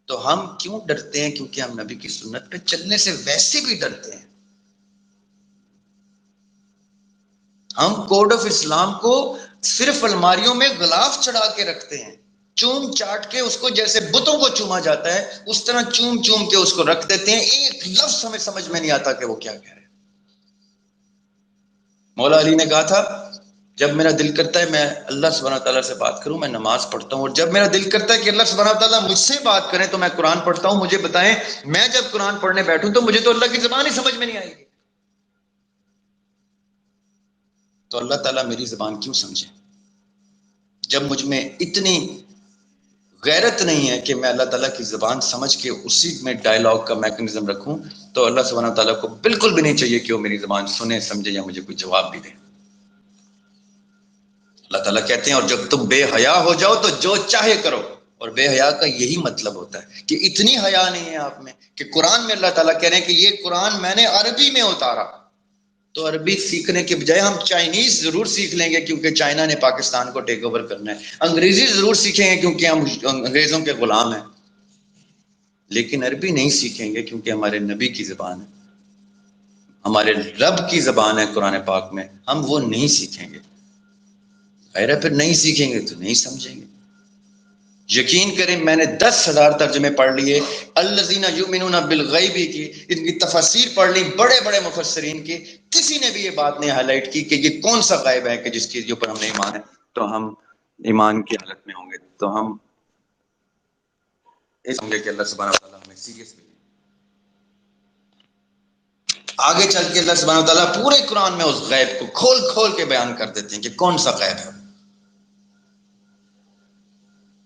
S2: تو ہم کیوں ڈرتے ہیں؟ کیونکہ ہم نبی کی سنت پہ چلنے سے ویسے بھی ڈرتے ہیں. ہم کوڈ آف اسلام کو صرف الماریوں میں غلاف چڑھا کے رکھتے ہیں، چوم چاٹ کے اس کو جیسے بتوں کو چوما جاتا ہے اس طرح چوم چوم کے اس کو رکھ دیتے ہیں. ایک لفظ ہمیں سمجھ میں نہیں آتا کہ وہ کیا کہہ رہے ہیں. مولا علی نے کہا تھا جب میرا دل کرتا ہے میں اللہ سبحانہ تعالیٰ سے بات کروں، میں نماز پڑھتا ہوں، اور جب میرا دل کرتا ہے کہ اللہ سبحانہ تعالیٰ مجھ سے بات کریں تو میں قرآن پڑھتا ہوں. مجھے بتائیں میں جب قرآن پڑھنے بیٹھوں تو مجھے تو اللہ کی زبان ہی سمجھ میں نہیں آئے گی، تو اللہ تعالیٰ میری زبان کیوں سمجھے؟ جب مجھ میں اتنی غیرت نہیں ہے کہ میں اللہ تعالیٰ کی زبان سمجھ کے اسی میں ڈائلاگ کا میکنزم رکھوں، تو اللہ سبحانہ تعالیٰ کو بالکل بھی نہیں چاہیے کہ وہ میری زبان سنے، سمجھے یا مجھے کوئی جواب بھی دے. اللہ تعالیٰ کہتے ہیں اور جب تم بے حیا ہو جاؤ تو جو چاہے کرو. اور بے حیا کا یہی مطلب ہوتا ہے کہ اتنی حیا نہیں ہے آپ میں کہ قرآن میں اللہ تعالیٰ کہہ رہے ہیں کہ یہ قرآن میں نے عربی میں اتارا، تو عربی سیکھنے کے بجائے ہم چائنیز ضرور سیکھ لیں گے کیونکہ چائنا نے پاکستان کو ٹیک اوور کرنا ہے، انگریزی ضرور سیکھیں گے کیونکہ ہم انگریزوں کے غلام ہیں، لیکن عربی نہیں سیکھیں گے کیونکہ ہمارے نبی کی زبان ہے، ہمارے رب کی زبان ہے قرآن پاک میں، ہم وہ نہیں سیکھیں گے. خیر پھر نہیں سیکھیں گے تو نہیں سمجھیں گے. یقین کریں میں نے 10,000 ترجمے پڑھ لیے، الذین یؤمنون بالغیب کی، ان کی تفاسیر پڑھ لی بڑے بڑے مفسرین کی، کسی نے بھی یہ بات نہیں ہائی لائٹ کی کہ یہ کون سا غیب ہے کہ جس کے اوپر ہم نے ایمان ہے تو ہم ایمان کی حالت میں ہوں گے، تو ہم اس ہوں گے کہ اللہ سبحانہ وتعالیٰ ہمیں سیریس بھی. آگے چل کے اللہ سبحانہ وتعالیٰ پورے قرآن میں اس غیب کو کھول کھول کے بیان کر دیتے ہیں کہ کون سا غیب ہے.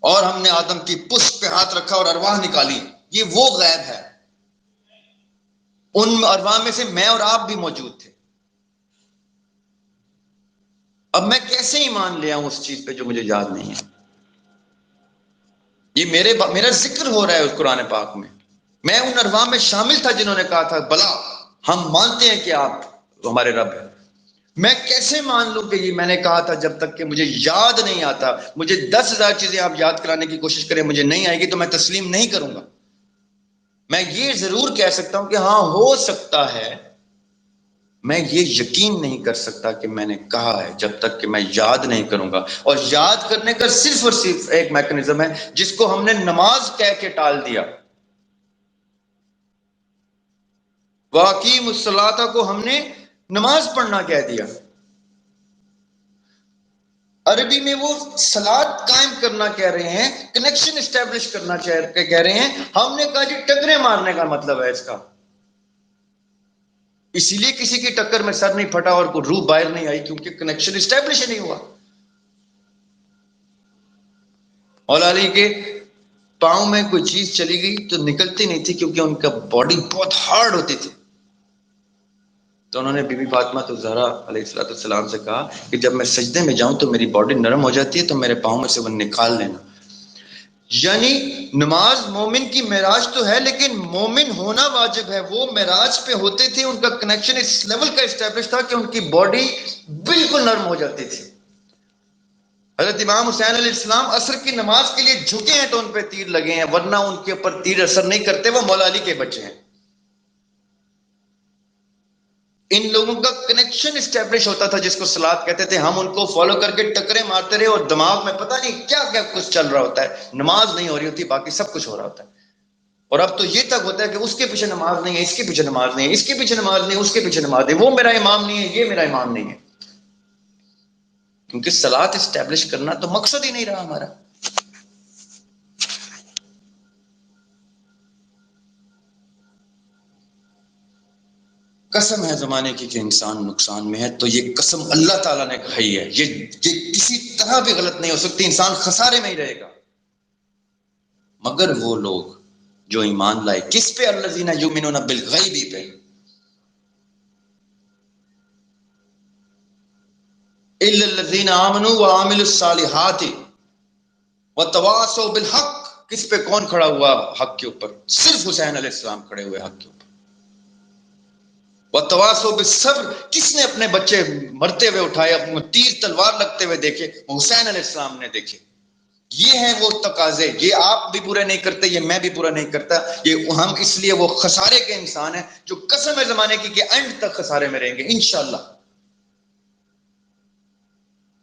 S2: اور ہم نے آدم کی پشت پہ ہاتھ رکھا اور ارواح نکالی، یہ وہ غیب ہے. ان ارواح میں سے میں اور آپ بھی موجود تھے. اب میں کیسے ایمان لے آؤں اس چیز پہ جو مجھے یاد نہیں ہے؟ یہ میرا ذکر ہو رہا ہے اس قرآن پاک میں. میں ان ارواح میں شامل تھا جنہوں نے کہا تھا بلا ہم مانتے ہیں کہ آپ ہمارے رب ہیں. میں کیسے مان لوں کہ یہ میں نے کہا تھا جب تک کہ مجھے یاد نہیں آتا. مجھے 10,000 چیزیں آپ یاد کرانے کی کوشش کریں, مجھے نہیں آئے گی تو میں تسلیم نہیں کروں گا. میں یہ ضرور کہہ سکتا ہوں کہ ہاں ہو سکتا ہے. میں یہ یقین نہیں کر سکتا کہ میں نے کہا ہے جب تک کہ میں یاد نہیں کروں گا. اور یاد کرنے کا صرف اور صرف ایک میکنزم ہے جس کو ہم نے نماز کہہ کے ٹال دیا. واقعی الصلاۃ کو ہم نے نماز پڑھنا کہہ دیا. عربی میں وہ صلاۃ قائم کرنا کہہ رہے ہیں, کنیکشن اسٹیبلش کرنا کہہ رہے ہیں. ہم نے کہا جی ٹکرے مارنے کا مطلب ہے اس کا. اسی لیے کسی کی ٹکر میں سر نہیں پھٹا اور کوئی روح باہر نہیں آئی, کیونکہ کنیکشن اسٹیبلش نہیں ہوا. مولا علی کے پاؤں میں کوئی چیز چلی گئی تو نکلتی نہیں تھی کیونکہ ان کا باڈی بہت ہارڈ ہوتی تھی. تو انہوں نے بی بی فاطمہ الزہرا علیہ السلام سے کہا کہ جب میں سجدے میں جاؤں تو میری باڈی نرم ہو جاتی ہے, تو میرے پاؤں میں سے وہ نکال لینا. یعنی نماز مومن کی معراج تو ہے, لیکن مومن ہونا واجب ہے. وہ معراج پہ ہوتے تھے, ان کا کنیکشن اس لیول کا اسٹیبلش تھا کہ ان کی باڈی بالکل نرم ہو جاتی تھی. حضرت امام حسین علیہ السلام عصر کی نماز کے لیے جھکے ہیں تو ان پہ تیر لگے ہیں, ورنہ ان کے اوپر تیر اثر نہیں کرتے. وہ مولا علی کے بچے ہیں. ان لوگوں کا کنیکشن اسٹیبلش ہوتا تھا جس کو صلاۃ کہتے تھے. ہم ان کو فالو کر کے ٹکرے مارتے رہے اور دماغ میں پتہ نہیں کیا کیا کچھ چل رہا ہوتا ہے. نماز نہیں ہو رہی ہوتی, باقی سب کچھ ہو رہا ہوتا ہے. اور اب تو یہ تک ہوتا ہے کہ اس کے پیچھے نماز نہیں ہے, اس کے پیچھے نماز نہیں ہے, اس کے پیچھے نماز نہیں ہے, اس کے پیچھے نماز نہیں ہے, وہ میرا امام نہیں ہے, یہ میرا امام نہیں ہے. کیونکہ صلاۃ اسٹیبلش کرنا تو مقصد ہی نہیں رہا ہمارا. قسم ہے زمانے کی کہ انسان نقصان میں ہے, تو یہ قسم اللہ تعالیٰ نے کھائی ہے. یہ کسی طرح بھی غلط نہیں ہو سکتی. انسان خسارے میں ہی رہے گا. مگر وہ لوگ جو ایمان لائے کس پہ؟ الذین یؤمنون بالغیب پہ. الا الذین آمنوا وعملوا الصالحات وتواصوا بالحق. کس پہ کون کھڑا ہوا حق کے اوپر؟ صرف حسین علیہ السلام کھڑے ہوئے حق کے اوپر. وتواصوا بالصبر. کس نے اپنے بچے مرتے ہوئے اٹھائے, تیر تلوار لگتے ہوئے دیکھے؟ حسین علیہ السلام نے دیکھے. یہ ہیں وہ تقاضے. یہ آپ بھی پورا نہیں کرتے, یہ میں بھی پورا نہیں کرتا. یہ ہم اس لیے وہ خسارے کے انسان ہیں جو قسم ہے زمانے کی کہ اینڈ تک خسارے میں رہیں گے انشاءاللہ.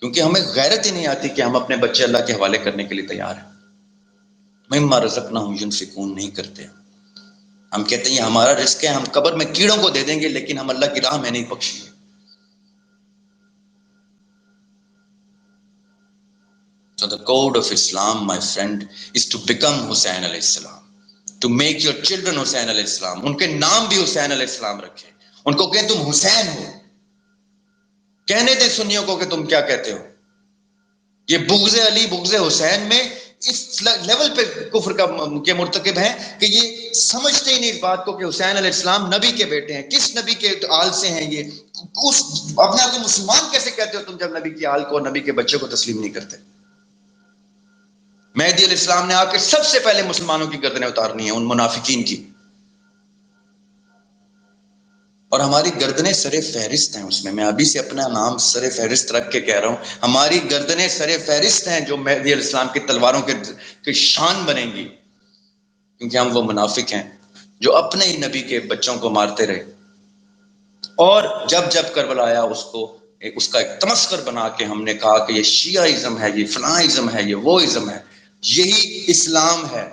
S2: کیونکہ ہمیں غیرت ہی نہیں آتی کہ ہم اپنے بچے اللہ کے حوالے کرنے کے لیے تیار ہیں. مما رزقناہم ینفقون نہیں کرتے. ہم کہتے ہیں یہ ہمارا رزق ہے, ہم قبر میں کیڑوں کو دے دیں گے, لیکن ہم اللہ کی راہ میں نہیں بخشیں گے. So the code of Islam, my friend, is to become Hussein alayhi salam. To make your children Hussein alayhi salam. ان کے نام بھی حسین علیہ السلام رکھیں. ان کو کہیں تم حسین ہو. کہنے دیں سنیوں کو کہ تم کیا کہتے ہو. یہ بغض علی بغض حسین میں اس لیول پہ کفر کے مرتکب ہیں کہ یہ سمجھتے ہی نہیں اس بات کو کہ حسین علیہ السلام نبی کے بیٹے ہیں. کس نبی کے آل سے ہیں یہ؟ اپنے آپ کو مسلمان کیسے کہتے ہو تم جب نبی کی آل کو اور نبی کے بچے کو تسلیم نہیں کرتے؟ مہدی علیہ السلام نے آ کے سب سے پہلے مسلمانوں کی گردنیں اتارنی ہیں, ان منافقین کی. اور ہماری گردنیں سر فہرست ہیں اس میں. میں ابھی سے اپنا نام سر فہرست رکھ کے کہہ رہا ہوں, ہماری گردنیں سر فہرست ہیں جو مہدی علیہ السلام کی تلواروں کے شان بنیں گی. کیونکہ ہم وہ منافق ہیں جو اپنے ہی نبی کے بچوں کو مارتے رہے. اور جب جب کربلا آیا اس کا ایک تمسخر بنا کے ہم نے کہا کہ یہ شیعہ ازم ہے, یہ فلاں ازم ہے, یہ وہ ازم ہے. یہی اسلام ہے.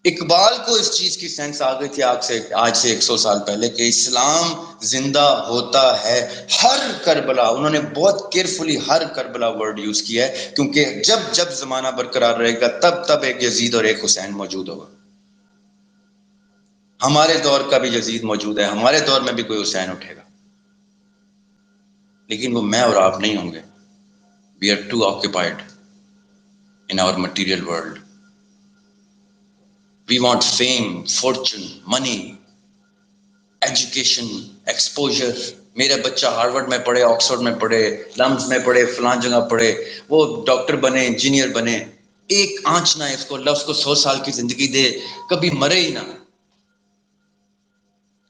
S2: اقبال کو اس چیز کی سینس آ گئی تھی آج سے 100 سال پہلے کہ اسلام زندہ ہوتا ہے ہر کربلا. انہوں نے بہت کیئرفلی ہر کربلا ورڈ یوز کیا ہے, کیونکہ جب جب زمانہ برقرار رہے گا تب تب ایک یزید اور ایک حسین موجود ہوگا. ہمارے دور کا بھی یزید موجود ہے, ہمارے دور میں بھی کوئی حسین اٹھے گا, لیکن وہ میں اور آپ نہیں ہوں گے. We are too occupied in our material world. We want fame, fortune, money, education, exposure. میرا بچہ ہارورڈ میں پڑھے، آکسفورڈ میں پڑھے، لمز میں پڑھے، فلان جگہ پڑھے، وہ ڈاکٹر بنے، انجینئر بنے، ایک آنچ نہ اس کو، اللہ اس کو 100 سال کی زندگی دے، کبھی مرے ہی نہ۔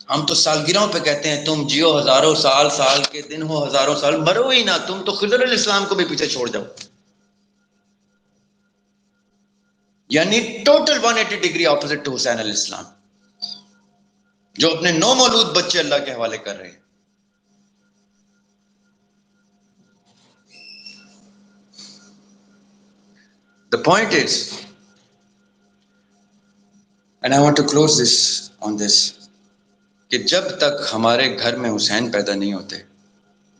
S2: ہم تو سالگرہوں پہ کہتے ہیں تم جیو ہزاروں سال، سال کے دن ہو ہزاروں سال، مرو ہی نہ، تم تو خضر علیہ السلام کو بھی پیچھے چھوڑ جاؤ۔ یعنی ٹوٹل 180 ڈگری اپوزٹ ٹو حسین علیہ السلام، جو اپنے 9 مولود بچے اللہ کے حوالے کر رہے ہیں۔ The point is, and I want to close this on this، کہ جب تک ہمارے گھر میں حسین پیدا نہیں ہوتے،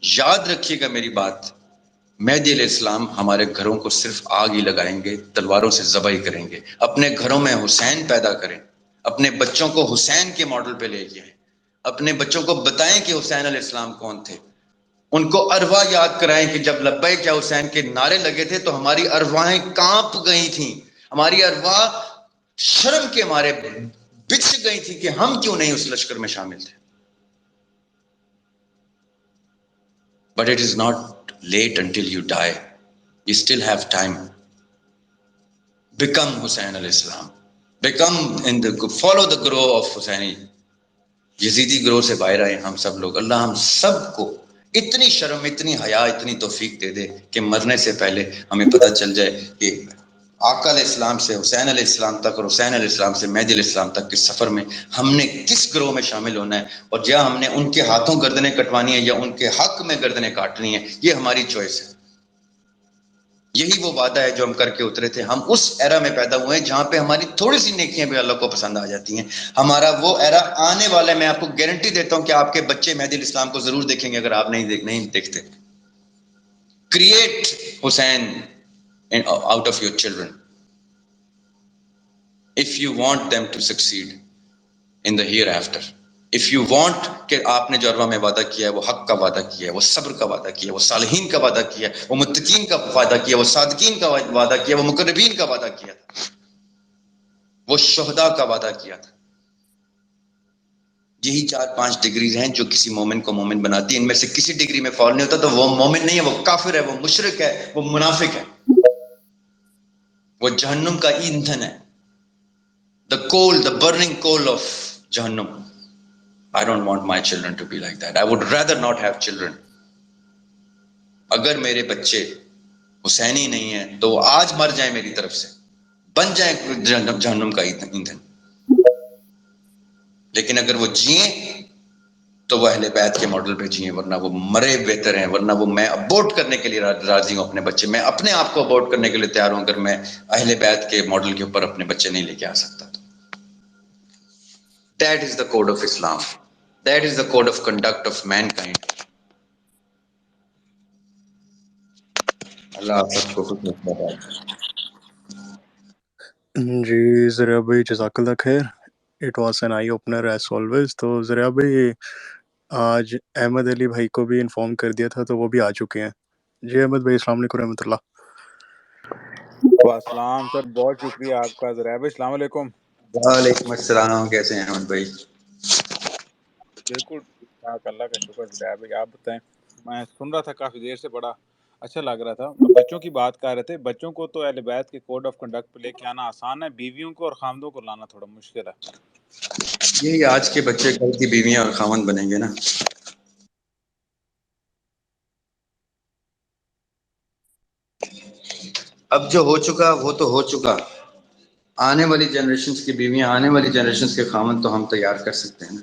S2: یاد رکھیے گا میری بات، مہدی علیہ السلام ہمارے گھروں کو صرف آگ ہی لگائیں گے، تلواروں سے ذبح ہی کریں گے۔ اپنے گھروں میں حسین پیدا کریں، اپنے بچوں کو حسین کے ماڈل پہ لے کے آئیں، اپنے بچوں کو بتائیں کہ حسین علیہ السلام کون تھے، ان کو ارواح یاد کرائیں کہ جب لبیک یا حسین کے نعرے لگے تھے تو ہماری ارواحیں کانپ گئی تھیں، ہماری ارواح شرم کے مارے بچ گئی تھی کہ ہم کیوں نہیں اس لشکر میں شامل تھے۔ But it is not late until you die. You still have time. Become Hussein alayhi salam. Follow the grow of Husseini. یزیدی گروہ سے باہر آئے ہم سب لوگ۔ اللہ ہم سب کو اتنی شرم، اتنی حیا، اتنی توفیق دے دے کہ مرنے سے پہلے ہمیں پتہ چل جائے کہ آقا علیہ السلام سے حسین علیہ السلام تک اور حسین علیہ السلام سے مہدی علیہ السلام تک کے سفر میں ہم نے کس گروہ میں شامل ہونا ہے، اور یا ہم نے ان کے ہاتھوں گردنیں کٹوانی ہے یا ان کے حق میں گردنیں کاٹنی ہیں، یہ ہماری چوائس ہے۔ یہی وہ وعدہ ہے جو ہم کر کے اترے تھے۔ ہم اس ایرا میں پیدا ہوئے ہیں جہاں پہ ہماری تھوڑی سی نیکیاں بھی اللہ کو پسند آ جاتی ہیں۔ ہمارا وہ ایرا آنے والا ہے، میں آپ کو گارنٹی دیتا ہوں کہ آپ کے بچے مہدی علیہ السلام کو ضرور دیکھیں گے اگر آپ نہیں دیکھتے۔ Create Hussain out of your children if you want them to succeed in the hereafter. if you want کہ آپ نے جو ارواح میں وعدہ کیا ہے وہ حق کا وعدہ کیا ہے، وہ صبر کا وعدہ کیا ہے، وہ صالحین کا وعدہ کیا ہے، وہ متقین کا وعدہ کیا ہے، وہ صادقین کا وعدہ کیا ہے، وہ مقربین کا وعدہ کیا تھا، وہ شہداء کا وعدہ کیا تھا۔ یہی 4-5 ڈگریز ہیں جو کسی مومن کو مومن بناتی ہیں۔ ان میں سے کسی ڈگری میں فال نہیں ہوتا تو وہ مومن نہیں ہے، وہ کافر ہے، وہ مشرک ہے، وہ منافق ہے، وہ جہنم کا ایندھن ہے، the burning coal of جہنم۔ I don't want my children to be like that. I would rather not have children. اگر میرے بچے حسینی نہیں ہیں تو وہ آج مر جائیں میری طرف سے، بن جائیں جہنم کا ایندھن، لیکن اگر وہ جئیں تو وہ اہل بیت کے ماڈل پہ جئیں، ورنہ وہ مرے بہتر ہیں۔ ورنہ وہ، میں ابورٹ کرنے کے لیے راضی ہوں اپنے بچے، میں اپنے آپ کو ابورٹ کرنے کے لیے تیار ہوں اگر میں اہل بیت کے ماڈل کے اوپر اپنے بچے نہیں لے کے آ سکتا تو۔ That is the code of Islam. That is the code of conduct of mankind. اللہ آپ سب کو خوش رکھے۔
S1: جی ذریعہ بھائی جزاک اللہ خیر، it was an eye opener as always. تو ذریعہ بھائی آج احمد علی بھائی کو بھی انفارم کر دیا تھا تو وہ بھی آ چکے ہیں۔ جی احمد بھائی السلام علیکم رحمۃ اللہ۔
S3: السلام سر، بہت شکریہ آپ کا۔ ذرا بھائی السلام علیکم۔
S2: وعلیکم السلام، کیسے ہیں احمد بھائی؟
S3: بالکل ٹھیک ٹھاک، اللہ کا شکر۔ ذرا بھائی آپ بتائیں، میں سن رہا تھا کافی دیر سے، بڑا اچھا لگ رہا تھا۔ بچوں کی بات کر رہے تھے، بچوں کو تو اہل بیت کے کوڈ آف کنڈکٹ پہ لے کے آنا آسان ہے، بیویوں کو اور خامدوں کو لانا تھوڑا مشکل ہے۔
S2: یہی آج کے بچے کل کی بیویاں اور خاوند بنیں گے نا۔ اب جو ہو چکا وہ تو ہو چکا، آنے والی جنریشنز کی بیویاں، آنے والی جنریشنز کے خاوند تو ہم تیار کر سکتے ہیں نا۔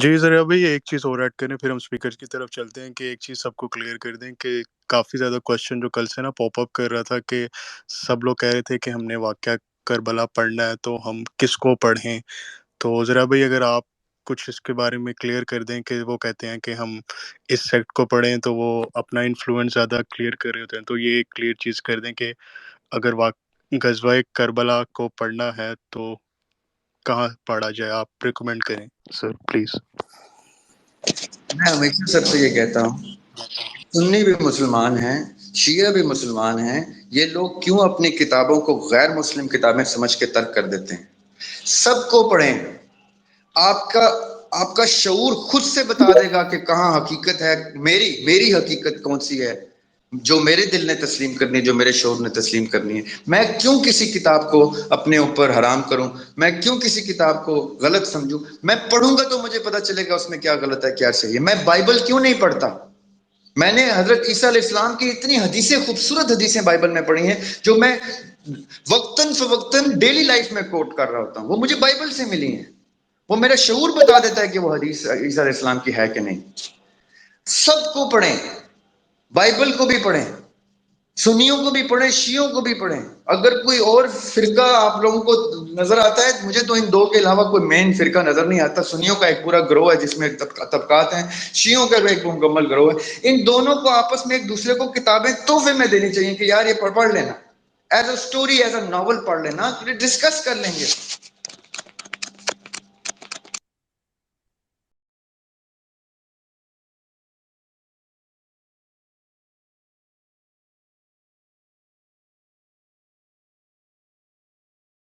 S1: جی ذریعہ بھائی ایک چیز اور ایڈ کریں پھر ہم اسپیکر کی طرف چلتے ہیں کہ ایک چیز سب کو کلیئر کر دیں کہ کافی زیادہ کوشچن جو کل سے نا پاپ اپ کر رہا تھا کہ سب لوگ کہہ رہے تھے کہ ہم نے واقعہ کربلا پڑھنا ہے تو ہم کس کو پڑھیں۔ تو ذریعہ بھائی اگر آپ کچھ اس کے بارے میں کلیئر کر دیں کہ وہ کہتے ہیں کہ ہم اس سیکٹ کو پڑھیں تو وہ اپنا انفلوئنس زیادہ کلیئر کر رہے ہوتے ہیں، تو یہ ایک کلیئر چیز کر دیں کہ اگر غزوہ کربلا کو پڑھنا ہے تو کہاں پڑھا جائے، آپ ریکمینڈ کریں سر پلیز۔
S2: میں ہمیشہ سب سے یہ کہتا ہوں، سنی بھی مسلمان ہیں، شیعہ بھی مسلمان ہیں، یہ لوگ کیوں اپنی کتابوں کو غیر مسلم کتابیں سمجھ کے ترک کر دیتے ہیں؟ سب کو پڑھیں، آپ کا شعور خود سے بتا دے گا کہ کہاں حقیقت ہے، میری حقیقت کون سی ہے جو میرے دل نے تسلیم کرنی ہے، جو میرے شعور نے تسلیم کرنی ہے۔ میں کیوں کسی کتاب کو اپنے اوپر حرام کروں، میں کیوں کسی کتاب کو غلط سمجھوں؟ میں پڑھوں گا تو مجھے پتا چلے گا اس میں کیا غلط ہے کیا صحیح ہے۔ میں بائبل کیوں نہیں پڑھتا؟ میں نے حضرت عیسیٰ علیہ السلام کی اتنی حدیثیں، خوبصورت حدیثیں بائبل میں پڑھی ہیں جو میں وقتاً فوقتاً ڈیلی لائف میں کوٹ کر رہا ہوتا ہوں، وہ مجھے بائبل سے ملی ہیں۔ وہ میرا شعور بتا دیتا ہے کہ وہ حدیث عیسیٰ علیہ السلام کی ہے کہ نہیں۔ سب کو پڑھیں، بائبل کو بھی پڑھیں، سنیوں کو بھی پڑھیں، شیعوں کو بھی پڑھیں۔ اگر کوئی اور فرقہ آپ لوگوں کو نظر آتا ہے، مجھے تو ان دو کے علاوہ کوئی مین فرقہ نظر نہیں آتا۔ سنیوں کا ایک پورا گروہ ہے جس میں طبقات ہیں، شیعوں کا ایک مکمل گروہ ہے۔ ان دونوں کو آپس میں ایک دوسرے کو کتابیں تحفے میں دینی چاہیے کہ یار یہ پڑھ لینا، as a story, as a novel پڑھ لینا، ڈسکس کر لیں گے۔